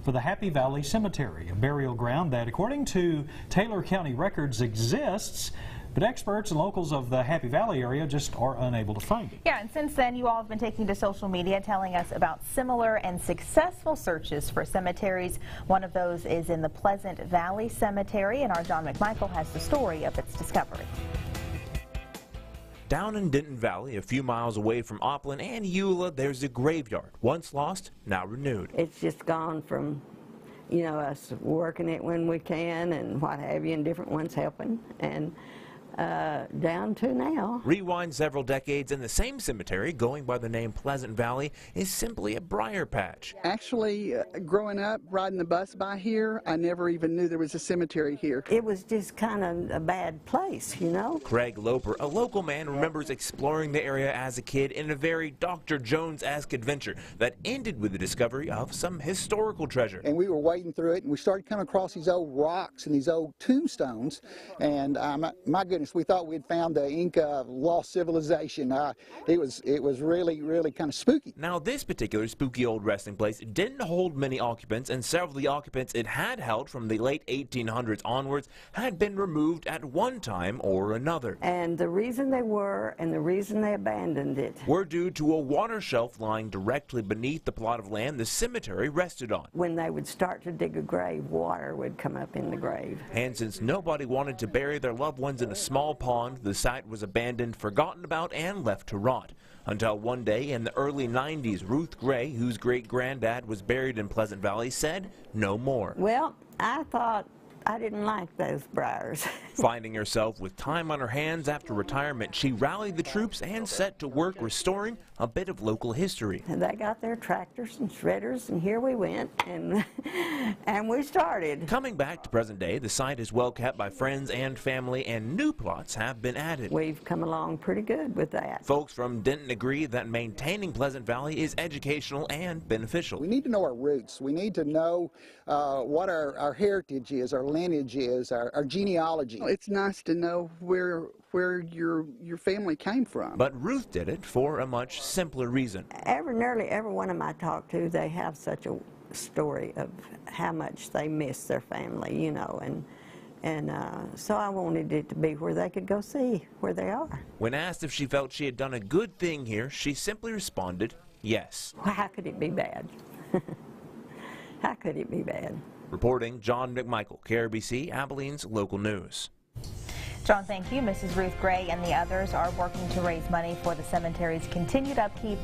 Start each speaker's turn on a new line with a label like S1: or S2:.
S1: for the Happy Valley Cemetery, a burial ground that, according to Taylor County records, exists, but experts and locals of the Happy Valley area just are unable to find it.
S2: Yeah, and since then, you all have been taking to social media telling us about similar and successful searches for cemeteries. One of those is in the Pleasant Valley Cemetery, and our John McMichael has the story of its discovery.
S3: Down in Denton Valley, a few miles away from Oppland and Eula, there's a graveyard. Once lost, now renewed.
S4: It's just gone from, you know, us working it when we can and what have you, and different ones helping, and down to now.
S3: Rewind several decades, and the same cemetery, going by the name Pleasant Valley, is simply a briar patch.
S5: Actually, growing up, riding the bus by here, I never even knew there was a cemetery here.
S4: It was just kind of a bad place, you know.
S3: Craig Loper, a local man, remembers exploring the area as a kid in a very Dr. Jones-esque adventure that ended with the discovery of some historical treasure.
S5: And we were wading through it, and we started coming across these old rocks and these old tombstones, and my goodness, we thought we'd found the Inca lost civilization. It was really kind of spooky.
S3: Now, this particular spooky old resting place didn't hold many occupants, and several of the occupants it had held from the late 1800s onwards had been removed at one time or another.
S4: And the reason they were and the reason they abandoned it
S3: were due to a water shelf lying directly beneath the plot of land the cemetery rested on.
S4: When they would start to dig a grave, water would come up in the grave.
S3: And since nobody wanted to bury their loved ones in a small pond, the site was abandoned, forgotten about, and left to rot. Until one day in the early 90s, Ruth Gray, whose great-granddad was buried in Pleasant Valley, said no more.
S4: Well, I thought I didn't like those briars.
S3: Finding herself with time on her hands after retirement, she rallied the troops and set to work restoring a bit of local history.
S4: And they got their tractors and shredders, and here we went, and we started.
S3: Coming back to present day, the site is well kept by friends and family, and new plots have been added.
S4: We've come along pretty good with that.
S3: Folks from Denton agree that maintaining Pleasant Valley is educational and beneficial.
S5: We need to know our roots. We need to know what our heritage is, our lineage is, our genealogy. It's nice to know where your family came from.
S3: But Ruth did it for a much simpler reason.
S4: Nearly every one of them I talk to, they have such a story of how much they miss their family, you know, and so I wanted it to be where they could go see where they are.
S3: When asked if she felt she had done a good thing here, she simply responded, yes.
S4: Well, how could it be bad? How could it be bad?
S3: Reporting, John McMichael, KRBC, Abilene's local news.
S2: John, thank you. Mrs. Ruth Gray and the others are working to raise money for the cemetery's continued upkeep.